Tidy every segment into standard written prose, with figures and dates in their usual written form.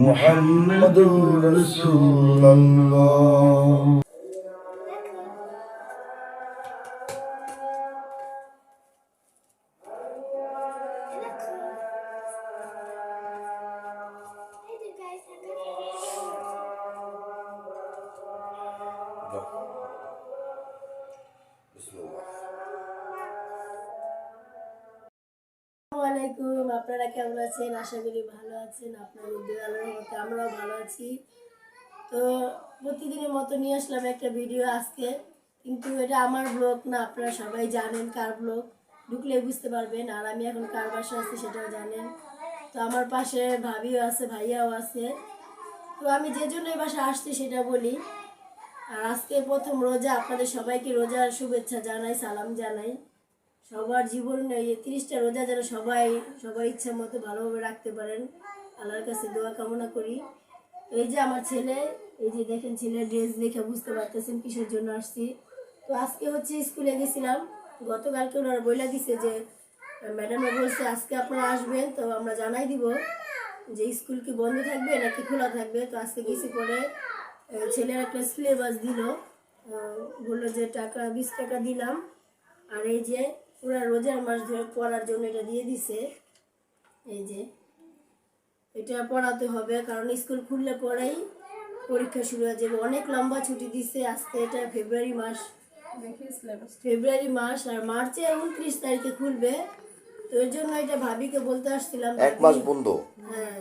মুহাম্মাদুর রাসূলুল্লাহ। আসসালামাইকুম, আপনারা কেমন আছেন? আশা করি ভালো আছেন। আপনাদের দোয়ার রহমতে আমরাও ভালো আছি। তো প্রতিদিনের মতো নিয়ে আসলাম একটা ভিডিও আজকে, কিন্তু এটা আমার ব্লগ না, আপনারা সবাই জানেন কার ব্লগ, ঢুকলে বুঝতে পারবেন। আর আমি এখন কার বাসা আছি সেটাও জানেন। তো আমার পাশে ভাবিও আছে, ভাইয়াও আছে। তো আমি যে জন্য এই বাসা আসছি সেটা বলি। আর আজকে প্রথম রোজা, আপনাদের সবাইকে রোজার শুভেচ্ছা জানাই, সালাম জানাই। সবার জীবনে এই 30টা রোজা যেন সবার ইচ্ছা মতো ভালোভাবে রাখতে পারেন, আল্লাহর কাছে দোয়া কামনা করি। এই যে আমার ছেলে, এই যে দেখেন ছেলের ড্রেস দেখে বুঝতে পারতেছেন কিসের জন্য আসছি। তো আজকে হচ্ছে স্কুলে গেছিলাম, গতকালকে ওনারা বইলা দিছে যে ম্যাডামে বলছে আজকে আপনারা আসবেন, তো আমরা জানাই দিব যে স্কুল কি বন্ধ থাকবে নাকি খোলা থাকবে। তো আজকে গেছি, পরে ছেলের একটা সিলেবাস দিল, বললো যে 20 টাকা দিলাম। আর এই যে পুরা রোজার মাস ধরে পড়ার জন্য এটা দিয়ে দিছে। এই যে এটা পড়াতে হবে, কারণ স্কুল খুললে পরেই পরীক্ষা শুরু হয়ে যাবে। অনেক লম্বা ছুটি দিছে আজকে, এটা ফেব্রুয়ারি মাস, আর মার্চে 29 তারিখে খুলবে। তো এর জন্য এটা ভাবিকে বলতে আসছিলাম, এক মাস বন্ধ। হ্যাঁ,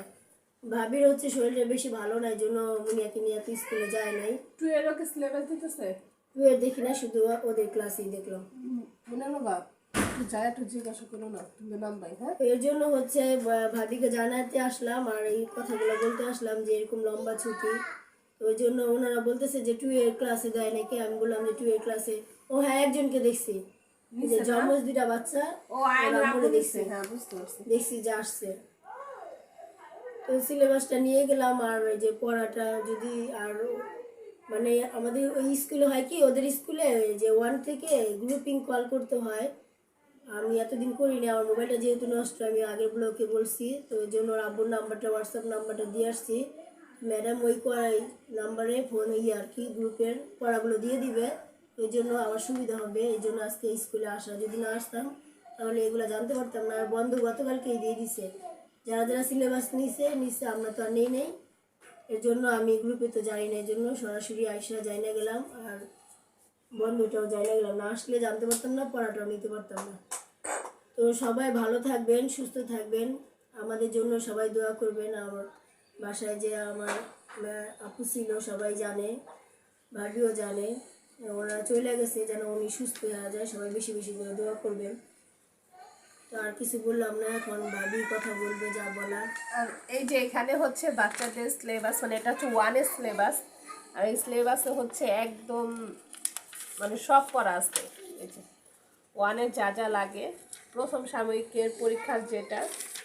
ভাবির হচ্ছে শরীরটা বেশি ভালো নাই, জন্য মুনিয়াকে নিয়ে তো স্কুলে যায় নাই। টুয়েলভকে সিলেবাস দিতেছে? টুয়েলভ দেখি না, শুধু ওদের ক্লাসেই দেখলাম। মনে হলো বাপ যায় একটু জিজ্ঞাসা করো না, তুমি নাম ভাই। হ্যাঁ, এর জন্য হচ্ছে ভাবিকে জানাতে আসলাম, আর এই কথাগুলো বলতে আসলাম যে এরকম লম্বা ছুটি। ওই জন্য ওনারা বলতেছে যে 2 এর ক্লাসে দেয় নাকি। আমি বললাম যে 2 এর ক্লাসে, ও হ্যাঁ একজনকে দেখছি, যে জন্মজ 2টা বাচ্চা, ও আইন দেখছি, হ্যাঁ বুঝতে পারছি। দেখছি যে আসছে। তো সিলেবাসটা নিয়ে গেলাম, আর ওই যে পড়াটা যদি আর মানে আমাদের ওই স্কুলে হয় কি, ওদের স্কুলে যে 1 থেকে গ্রুপিং কল করতে হয়। আমি এতদিন করিনি, আমার মোবাইলটা যেহেতু নষ্ট, আমি আগের ব্লকে বলছি, তো ওই জন্য ওর আব্বুর নাম্বারটা, হোয়াটসঅ্যাপ নাম্বারটা দিয়ে আসছি। ম্যাডাম ওই নাম্বারে ফোন আর কি গ্রুপের পড়াগুলো দিয়ে দিবে। ওই জন্য আমার সুবিধা হবে, এই জন্য আজকে স্কুলে আসা। যদি না আসতাম তাহলে এগুলো জানতে পারতাম না। আর বন্ধু গতকালকেই দিয়ে দিছে, যারা যারা সিলেবাস নিছে, আমরা তো আর নেই। এর জন্য আমি গ্রুপে তো যাই না, এই জন্য সরাসরি আইসা যাই না গেলাম, আর বন্ধুটাও যাই না গেলাম। না আসলে জানতে পারতাম না, পড়াটাও নিতে পারতাম না। তো সবাই ভালো থাকবেন, সুস্থ থাকবেন, আমাদের জন্য সবাই দোয়া করবেন। আমার বাসায় যে আমার আপু ছিল সবাই জানে, ভাবিও জানে, ওরা চলে গেছে, যেন উনি সুস্থ হয়ে যায়, সবাই বেশি বেশি করে দোয়া করবেন। তো আর কিছু বললাম না, এখন ভাবি কথা বলবে যা বলার। আর এই যে এখানে হচ্ছে বাচ্চাদের সিলেবাস, মানে এটা হচ্ছে 1 এর সিলেবাস। আর এই সিলেবাসে হচ্ছে একদম মানে সব পড়া আছে। এই যে 1 যা যা লাগে, প্রথম সাময়িকের পরীক্ষার যেটা,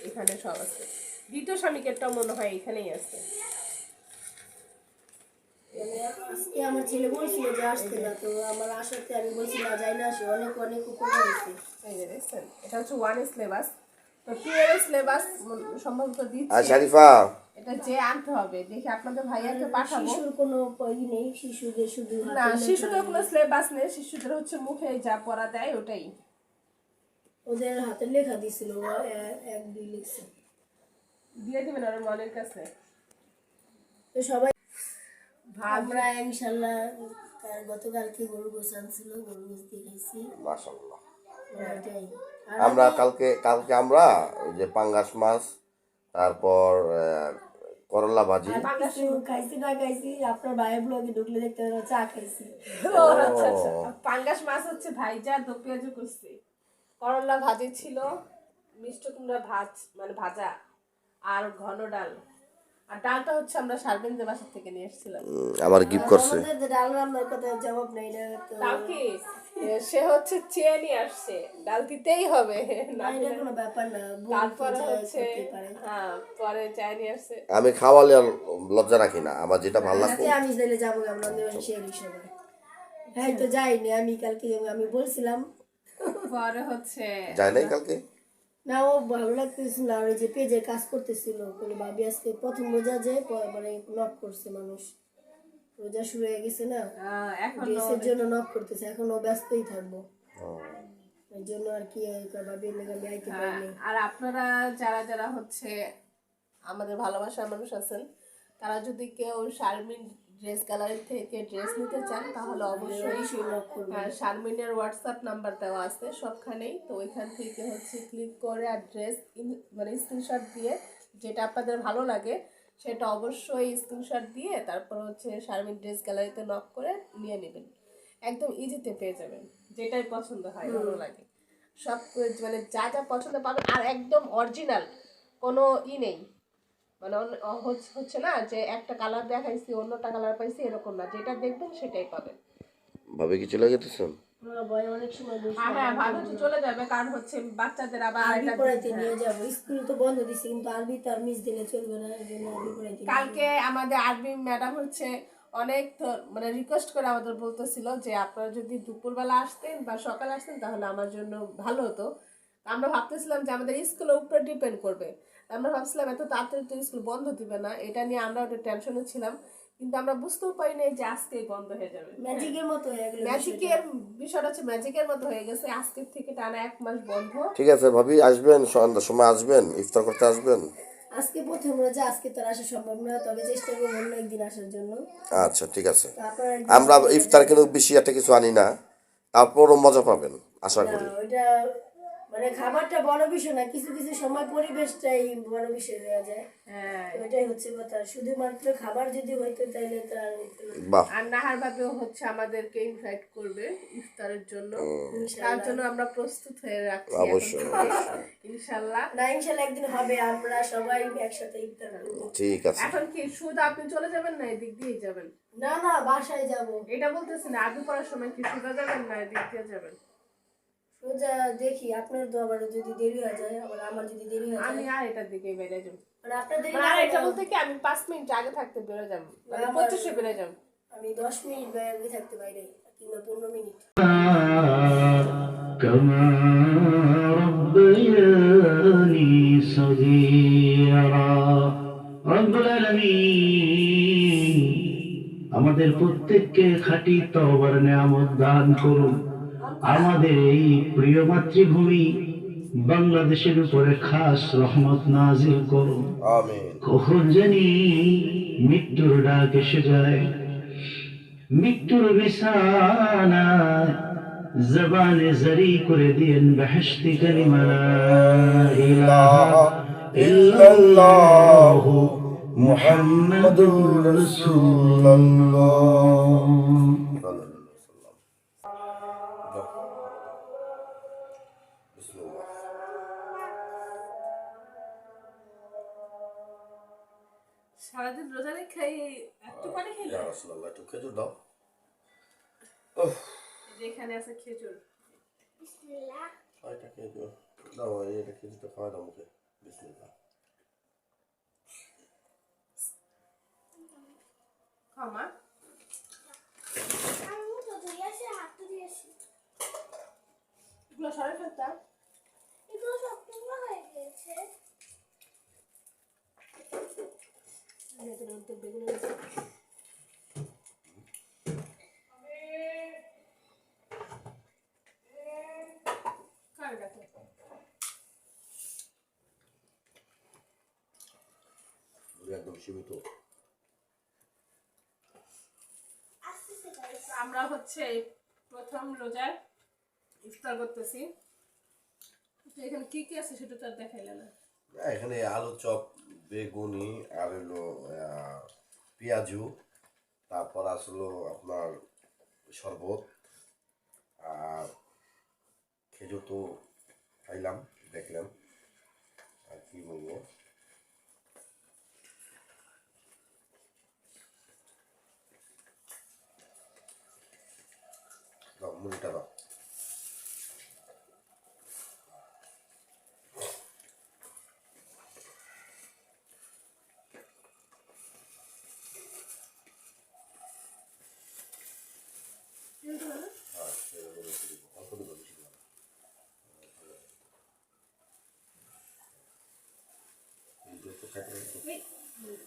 এখানে সব আছে। দ্বিতীয় সাময়িকেরটাও মনে হয় এখানেই আছে। আজকে আমার ছেলে বলছিল যে আসতে না, তো আমার আসাতে আমি বলছি না, যাই না, আসে অনেক অনেক উপকার হয়েছে। এই যে দেখছেন, এটা হচ্ছে 1 এর সিলেবাস। তো 2 এর সিলেবাস সম্ভবত দিচ্ছে, শরীফা, এটা যে আনতে হবে। দেখি আপনাদের ভাইয়াকে পাঠাবো। শিশুর কোনো ই নেই, শিশুদের শুধু না, শিশুদের কোনো সিলেবাস নেই, শিশুদের হচ্ছে মুখে যা পড়া দেয় ওটাই। ওদের হাতের লেখা দিছিল, 1-2 লিখছে, দিয়ে দিবেন ওর মনের কাছে। তো সবাই আমরা ইনশাল্লাহ গতকালকে গরু গোছ আনছিল, গরু গোছ দিয়ে খাইছি। মাশাআল্লাহ। এটাই। আর আমরা কালকে আমরা ওই যে পাঙ্গাস মাছ, তারপর করলা ভাজি। খাইছি না খাইছি, আপনার ভাইয়ের ব্লগে ঢুকলে দেখতে পাবেন চা খাইছি। ও আচ্ছা আচ্ছা, পাঙ্গাস মাছ হচ্ছে ভাইজা দো পেঁয়াজু করছে, করলা ভাজি ছিল, মিষ্টি কুমড়া মানে ভাজা, আর ঘন ডাল। আর ডালটা হচ্ছে আমরা শারবেনদের বাসা থেকে নিয়ে এসেছিলাম। আমার গিফট করছে। আমাদের ডাল রান্নার কথা জবাব নাই, এটা তো তাও কি সে হচ্ছে চেয়ে নিয়ে আসছে, ডাল দিতেই হবে না, এটা কোনো ব্যাপার না। তারপরে হচ্ছে হ্যাঁ পরে চেয়ে নিয়ে আসছে। আমি খাওয়ালে আর লজ্জা রাখি না, আমার যেটা ভালো লাগবে। আমি দিলে যাবো আমরা সেই সময়। হ্যাঁ, তো যাইনি আমি, কালকে আমি বলছিলাম। পরে হচ্ছে যায় নাই কালকে। না ও ভালো লাগতেছিল না, আর ওই যে পেজে কাজ করতেছিল বলে ভাবি আজকে প্রথম রোজা যে মানে নক করছে মানুষ, রোজা শুরু হয়ে গেছে না, এখন ড্রেসের জন্য নক করতেছে, এখন ও ব্যস্তই থাকবো, ও, এর জন্য আর কি ভাবি লেগে আমি আইতে পারিনি। আর আপনারা যারা যারা হচ্ছে আমাদের ভালোবাসার মানুষ আছেন, তারা যদি কেউ শারমিন ড্রেস গ্যালারি থেকে ড্রেস নিতে চান তাহলে অবশ্যই নক করবে। শারমিনের হোয়াটসঅ্যাপ নাম্বার দেওয়া আছে সবখানেই, তো ওইখান থেকে হচ্ছে ক্লিক করে আর ড্রেস মানে স্ক্রিনশট দিয়ে যেটা আপনাদের ভালো লাগে সেটা অবশ্যই স্ক্রিনশট দিয়ে তারপর হচ্ছে শারমিন ড্রেস গ্যালারিতে নক করে নিয়ে নেবেন, একদম ইজিতে পেয়ে যাবেন যেটাই পছন্দ হয় ভালো লাগে সব মানে যা যা পছন্দ পাবেন, আর একদম অরিজিনাল কোনো নেই, মানে হচ্ছে না যে একটা কালার দেখাইছি অন্যটা কালার পাইছি এরকম না, যেটা দেখবেন সেটাই পাবেন। ভাবে কি চলে গেতেছেন? ভয় অনেক সময় হ্যাঁ ভালো তো চলে যাবে, কারণ হচ্ছে বাচ্চাদের আবার আরবি এটা পড়াইতে নিয়ে যাবো, স্কুল তো বন্ধ দিছে কিন্তু আরবি তো আর মিস দিলে চলবে না, এই জন্য আরবি পড়াইতে কালকে আমাদের আরবি ম্যাডাম হচ্ছে অনেক মানে রিকোয়েস্ট করে আমাদের বলতেছিল যে আপনারা যদি দুপুরবেলা আসতেন বা সকালে আসতেন তাহলে আমার জন্য ভালো হতো। আমরা ভাবতেছিলাম যে আমাদের স্কুলের উপরে ডিপেন্ড করবে, আমরা ভাবছিলাম এত তাড়াতাড়ি তো স্কুল বন্ধ দিবে না, এটা নিয়ে আমরা ওটা টেনশনে ছিলাম, কিন্তু আমরা বুঝতেও পারি নাই যে আজকেই বন্ধ হয়ে যাবে। ম্যাজিকের মতো হয়ে গেল, ম্যাজিকের বিষয়টা হচ্ছে ম্যাজিকের মতো হয়ে গেছে, আজকের থেকে টানা 1 মাস বন্ধ। ঠিক আছে ভাবি, আসবেন সন্ধ্যার সময়, আসবেন ইফতার করতে আসবেন। আজকে প্রথম রোজা, আজকে তো আর আসা সম্ভব না, তবে চেষ্টা করবো অন্য একদিন আসার জন্য। আচ্ছা ঠিক আছে, তো আপনারা একদিন আমরা ইফতার কিন্তু বেশি একটা কিছু আনি না, তারপরও মজা পাবেন আশা না, করি। ওইটা মানে খাবারটা বড় বিষয় না, কিছু কিছু সময় পরিবেশটাই বড় বিষয় হয়ে যায়, হ্যাঁ, তো ওইটাই হচ্ছে কথা, শুধুমাত্র খাবার যদি হইতো তাইলে তো আর হইতো না। বাহ, আর নাহার ভাবেও হচ্ছে আমাদেরকে ইনভাইট করবে ইফতারের জন্য, তার ইনশাআল্লাহ। জন্য আমরা প্রস্তুত হয়ে রাখছি এখন অবশ্যই, থেকে। ইনশাল্লাহ। না ইনশাল্লাহ একদিন হবে, আমরা সবাই একসাথে ইফতার করবো। ঠিক আছে। এখন কি শুধু আপনি চলে যাবেন না এদিক দিয়েই যাবেন? না না, বাসায় যাব, এটা বলতেছি না, আগে পড়ার সময় কি শুধু যাবেন না এদিক দিয়ে যাবেন? সোজা দেখি, আপনার তো আবার যদি দেরি হয়ে যায়, আবার আমার যদি দেরি হয়ে যায়, আমি আর এটার দিকে বেড়ে যাবো, মানে আপনার দেরি মানে না আর হলে এটা বলতে কি আমি 5 মিনিট আগে থাকতে বেরো যাবো, মানে আমার- 25-এ বেরো যাবো। আমি 10 মিনিট বাইরে থাকতে বাইরে, কিংবা 15 মিনিট। كما ربياني صغيرا رب العالمين আমাদের প্রত্যেককে খাঁটি তওবার নিয়ামত দান করুন। আমাদের এই প্রিয় মাতৃভূমি বাংলাদেশের উপরে খাস রহমত নাজিল করুন। আমিন। কখন জানি মৃত্যুর ডাক এসে যায়, মৃত্যুর বিছানায় জবানে জারি করে দিয়েন বেহেশতি কালিমা লা ইলাহা ইল্লাল্লাহ মুহাম্মাদুর রাসূলুল্লাহ। বিসমিল্লাহ। সারাদিন রোজা রেখে একটু পানি খেলে, ইয়া রাসূলুল্লাহ, একটু খেজুর দাও। যেখানে আছে খেজুর। এটা খেজুর দাও, এটা খেজুরটা খাওয়া দাও মুখে। বিসমিল্লাহ। ক্ষমা এগুলো সরাই ফেলতাম। কার কাছে? একদম সীমিত। আমরা হচ্ছে প্রথম রোজায় ইফতার করতেছি, তো এখানে কি কি আছে সেটা তো আর দেখাইলে না। এখানে আলু চপ, বেগুনি, আর হলো পেঁয়াজু, তারপর আসলো আপনার শরবত, আর খেজুর তো খাইলাম, দেখলাম, আর কি বলবো। দাও মুড়িটা দাও। অল্প দিবো, বেশি দিবো না।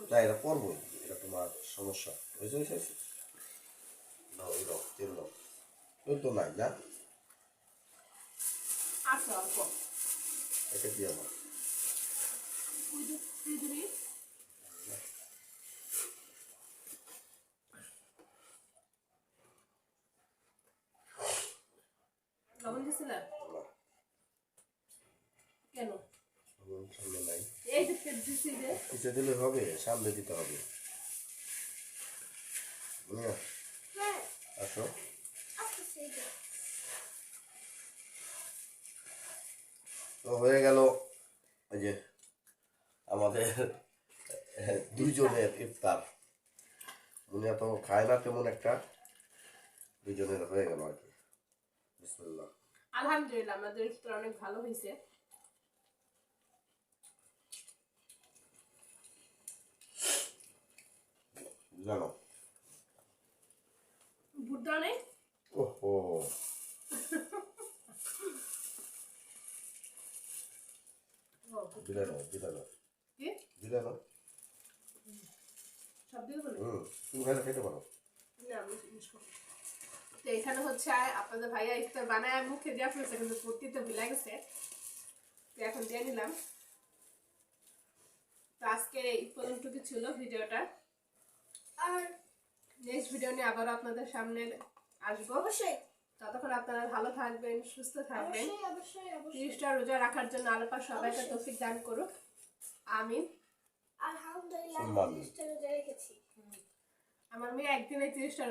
না এটা করবোই, এটা তোমার সমস্যা হয়েছে হয়েছে নাও এই রক তেল দাও, তেল তো নাই না, আছে অল্প। এটা কি আমার ওই যে ফ্রিজে লবণ দিছিলেন না, কেন? লবণ সামনে নাই, এই যে তেল দিছি যে পিছিয়ে দিলে হবে, সামনে দিতে হবে। বুঝলে? আসো তো হয়ে গেল এই যে আমাদের দুইজনের ইফতার। উনি এত খায় না তেমন একটা, দুইজনের হয়ে গেল আর কি। বিসমিল্লাহ। আলহামদুলিল্লাহ আমাদের ইফতার অনেক ভালো হয়েছে। জানো বুদ্ধা নেই ওহো দিলে নাও দিলে নাও কি দিলে নাও, সব দিয়ে বলে তুমি খাইলে খেতে পারো। না আমি জিনিস করবো। তো এখানে হচ্ছে আপনাদের ভাইয়া ইফতার বানায় মুখে দেওয়া ফেলছে কিন্তু পড়তে ভুলে গেছে, তো এখন দিয়ে নিলাম। তো আজকে এই পর্যন্তটুকু ছিল ভিডিওটা, আর নেক্সট ভিডিও নিয়ে আবারও আপনাদের সামনে আসবো অবশ্যই। ততক্ষণ আপনারা ভালো থাকবেন, সুস্থ থাকবেন। 30টা রোজা রাখার জন্য আল্লাহ সবাইকে তৌফিক দান করুক, আমিন। আলহামদুলিল্লাহ সম্মান। রেখেছি। আমার মেয়ে একদিনে 30টা